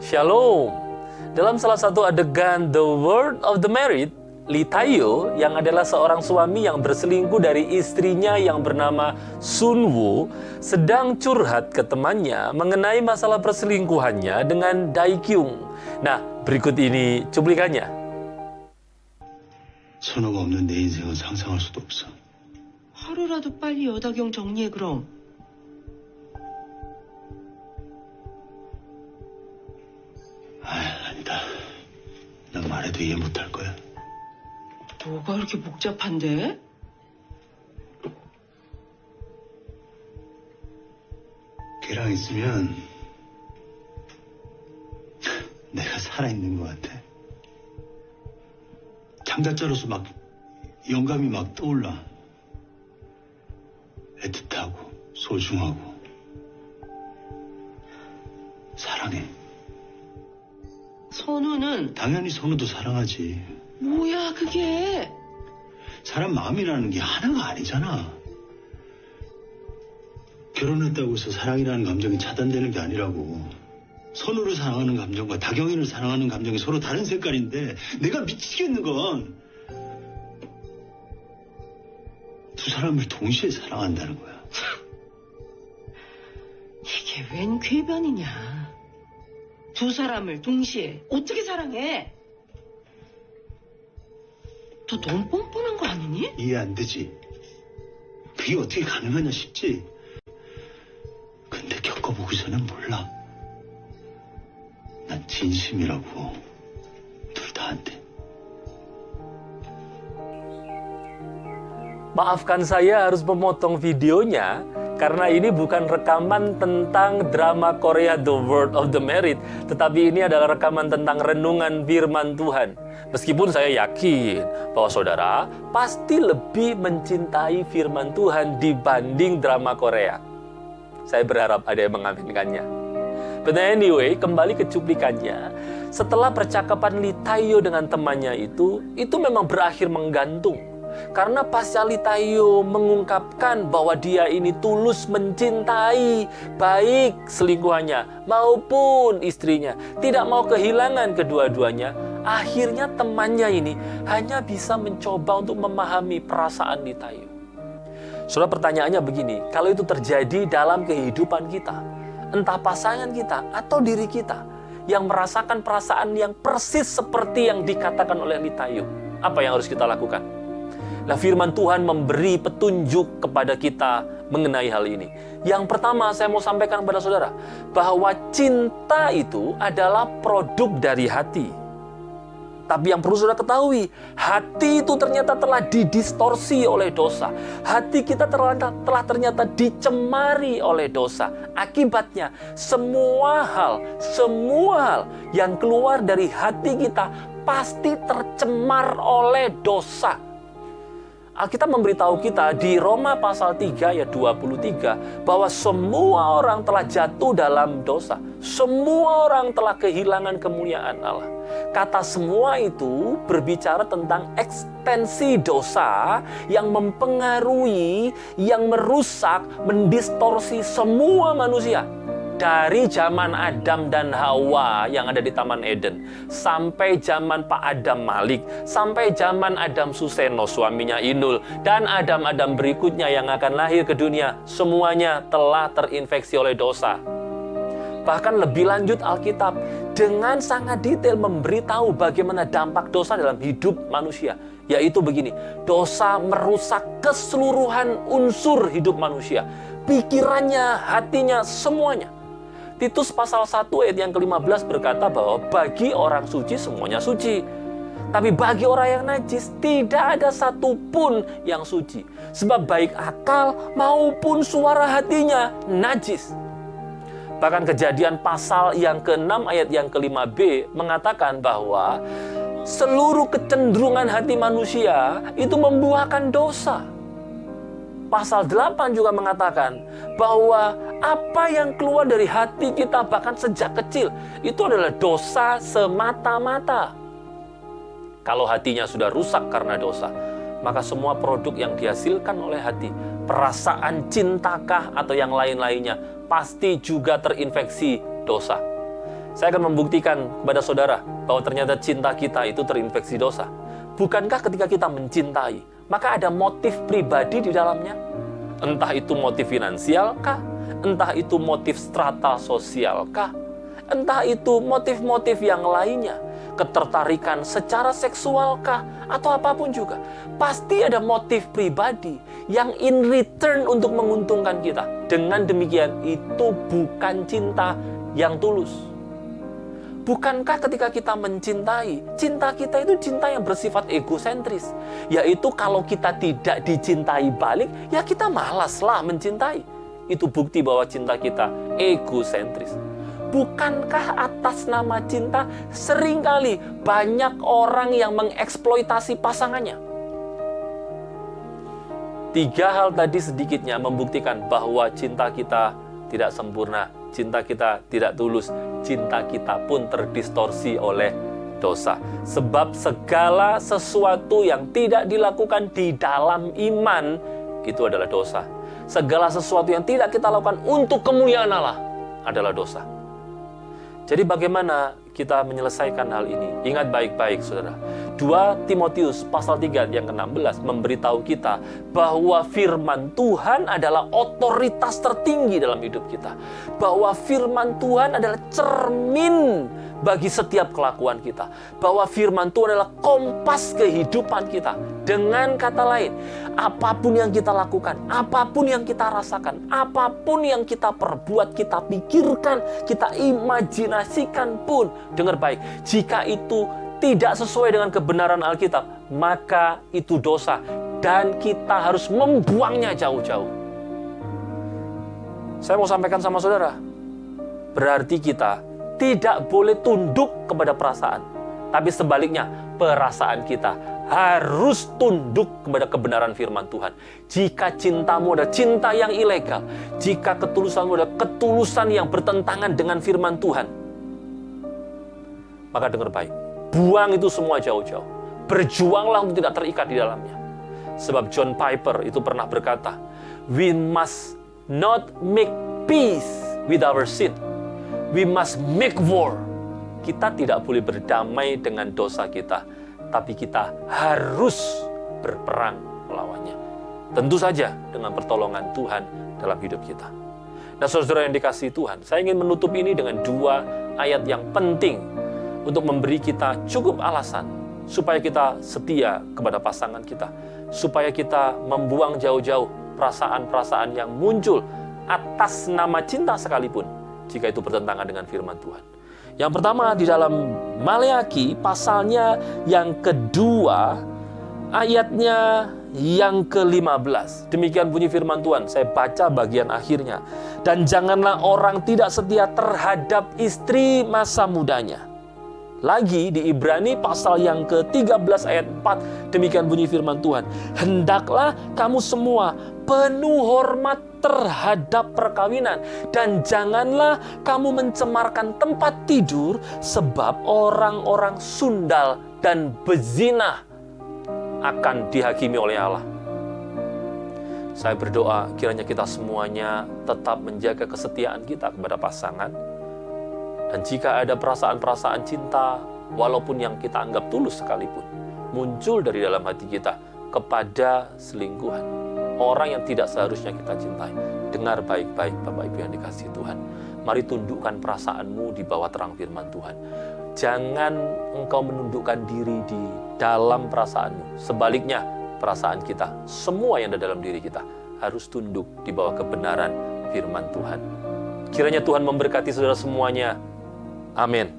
Shalom. Dalam salah satu adegan The World of the Married, Lee Tae-yo yang adalah seorang suami yang berselingkuh dari istrinya yang bernama Sun Woo sedang curhat ke temannya mengenai masalah perselingkuhannya dengan Dae Kyung. Nah, berikut ini cuplikannya. 선우가 없는 내 인생은 상상할 수도 없어. 하루라도 빨리 여다경 정리해 그럼. 아니다. 난 말해도 이해 못할 거야. 뭐가 이렇게 복잡한데? 걔랑 있으면 내가 살아있는 것 같아. 창자자로서 막 영감이 막 떠올라. 애틋하고 소중하고 사랑해. 선우는 당연히 선우도 사랑하지. 뭐야 그게? 사람 마음이라는 게 하나가 아니잖아. 결혼했다고 해서 사랑이라는 감정이 차단되는 게 아니라고. 선우를 사랑하는 감정과 다경이를 사랑하는 감정이 서로 다른 색깔인데 내가 미치겠는 건 두 사람을 동시에 사랑한다는 거야. 이게 웬 궤변이냐? 두 사람을 동시에 어떻게 사랑해? 너 너무 뻔뻔한 거 아니니? 이해 안 되지. 그게 어떻게 가능하냐 싶지. 근데 겪어보고서는 몰라. 난 진심이라고 둘 다 안 돼. Maafkan saya harus memotong videonya karena ini bukan rekaman tentang drama Korea The World of the Married, tetapi ini adalah rekaman tentang renungan firman Tuhan. Meskipun saya yakin bahwa saudara pasti lebih mencintai firman Tuhan dibanding drama Korea. Saya berharap ada yang mengaminkannya. But anyway, kembali ke cuplikannya. Setelah percakapan Lee Tae-yo dengan temannya itu memang berakhir menggantung. Karena pasca Lee Tae-yo mengungkapkan bahwa dia ini tulus mencintai baik selingkuhannya maupun istrinya, tidak mau kehilangan kedua-duanya, akhirnya temannya ini hanya bisa mencoba untuk memahami perasaan Lee Tae-yo. Saudara, pertanyaannya begini, kalau itu terjadi dalam kehidupan kita, entah pasangan kita atau diri kita yang merasakan perasaan yang persis seperti yang dikatakan oleh Lee Tae-yo, apa yang harus kita lakukan? Nah, firman Tuhan memberi petunjuk kepada kita mengenai hal ini. Yang pertama, saya mau sampaikan kepada saudara bahwa cinta itu adalah produk dari hati. Tapi yang perlu saudara ketahui, hati itu ternyata telah didistorsi oleh dosa. Hati kita telah ternyata dicemari oleh dosa. Akibatnya, semua hal yang keluar dari hati kita pasti tercemar oleh dosa. Alkitab memberitahu kita di Roma pasal 3 ayat 23 bahwa semua orang telah jatuh dalam dosa. Semua orang telah kehilangan kemuliaan Allah. Kata semua itu berbicara tentang ekstensi dosa yang mempengaruhi, yang merusak, mendistorsi semua manusia. Dari zaman Adam dan Hawa yang ada di Taman Eden, sampai zaman Pak Adam Malik, sampai zaman Adam Suseno, suaminya Inul, dan Adam-Adam berikutnya yang akan lahir ke dunia, semuanya telah terinfeksi oleh dosa. Bahkan lebih lanjut, Alkitab dengan sangat detail memberitahu bagaimana dampak dosa dalam hidup manusia. Yaitu begini, dosa merusak keseluruhan unsur hidup manusia. Pikirannya, hatinya, semuanya. Titus pasal 1 ayat yang ke-15 berkata bahwa bagi orang suci semuanya suci. Tapi bagi orang yang najis tidak ada satupun yang suci. Sebab baik akal maupun suara hatinya najis. Bahkan Kejadian pasal yang ke-6 ayat yang ke-5b mengatakan bahwa seluruh kecenderungan hati manusia itu membuahkan dosa. Pasal 8 juga mengatakan bahwa apa yang keluar dari hati kita bahkan sejak kecil itu adalah dosa semata-mata. Kalau hatinya sudah rusak karena dosa, maka semua produk yang dihasilkan oleh hati, perasaan cintakah atau yang lain-lainnya, pasti juga terinfeksi dosa. Saya akan membuktikan kepada saudara bahwa ternyata cinta kita itu terinfeksi dosa. Bukankah ketika kita mencintai, maka ada motif pribadi di dalamnya? Entah itu motif finansial kah? Entah itu motif strata sosial kah? Entah itu motif-motif yang lainnya? Ketertarikan secara seksual kah? Atau apapun juga. Pasti ada motif pribadi yang in return untuk menguntungkan kita. Dengan demikian, itu bukan cinta yang tulus. Bukankah ketika kita mencintai, cinta kita itu cinta yang bersifat egosentris? Yaitu kalau kita tidak dicintai balik, ya kita malaslah mencintai. Itu bukti bahwa cinta kita egosentris. Bukankah atas nama cinta seringkali banyak orang yang mengeksploitasi pasangannya? 3 hal tadi sedikitnya membuktikan bahwa cinta kita tidak sempurna, cinta kita tidak tulus, cinta kita pun terdistorsi oleh dosa. Sebab segala sesuatu yang tidak dilakukan di dalam iman itu adalah dosa. Segala sesuatu yang tidak kita lakukan untuk kemuliaan Allah adalah dosa. Jadi bagaimana kita menyelesaikan hal ini? Ingat baik-baik, saudara. 2 Timotius pasal 3 yang ke-16 memberitahu kita bahwa firman Tuhan adalah otoritas tertinggi dalam hidup kita. Bahwa firman Tuhan adalah cermin bagi setiap kelakuan kita. Bahwa firman Tuhan adalah kompas kehidupan kita. Dengan kata lain, apapun yang kita lakukan, apapun yang kita rasakan, apapun yang kita perbuat, kita pikirkan, kita imajinasikan pun, dengar baik, jika itu tidak sesuai dengan kebenaran Alkitab, maka itu dosa dan kita harus membuangnya jauh-jauh. Saya mau sampaikan sama saudara, berarti kita tidak boleh tunduk kepada perasaan, tapi sebaliknya perasaan kita harus tunduk kepada kebenaran firman Tuhan. Jika cintamu adalah cinta yang ilegal, jika ketulusanmu adalah ketulusan yang bertentangan dengan firman Tuhan, maka dengar baik, buang itu semua jauh-jauh. Berjuanglah untuk tidak terikat di dalamnya. Sebab John Piper itu pernah berkata, we must not make peace with our sin. We must make war. Kita tidak boleh berdamai dengan dosa kita, tapi kita harus berperang melawannya. Tentu saja dengan pertolongan Tuhan dalam hidup kita. Nah, saudara yang dikasihi Tuhan, saya ingin menutup ini dengan 2 ayat yang penting untuk memberi kita cukup alasan supaya kita setia kepada pasangan kita, supaya kita membuang jauh-jauh perasaan-perasaan yang muncul atas nama cinta sekalipun, jika itu bertentangan dengan firman Tuhan. Yang pertama di dalam Maleaki pasalnya yang kedua, ayatnya yang ke-15. Demikian bunyi firman Tuhan, saya baca bagian akhirnya. Dan janganlah orang tidak setia terhadap istri masa mudanya. Lagi di Ibrani pasal yang ke-13 ayat 4, demikian bunyi firman Tuhan. Hendaklah kamu semua penuh hormat terhadap perkawinan, dan janganlah kamu mencemarkan tempat tidur, sebab orang-orang sundal dan bezinah akan dihakimi oleh Allah. Saya berdoa kiranya kita semuanya tetap menjaga kesetiaan kita kepada pasangan. Dan jika ada perasaan-perasaan cinta, walaupun yang kita anggap tulus sekalipun, muncul dari dalam hati kita kepada selingkuhan, orang yang tidak seharusnya kita cintai, dengar baik-baik Bapak Ibu yang dikasihi Tuhan. Mari tundukkan perasaanmu di bawah terang firman Tuhan. Jangan engkau menundukkan diri di dalam perasaanmu. Sebaliknya, perasaan kita, semua yang ada dalam diri kita, harus tunduk di bawah kebenaran firman Tuhan. Kiranya Tuhan memberkati saudara semuanya. Amin.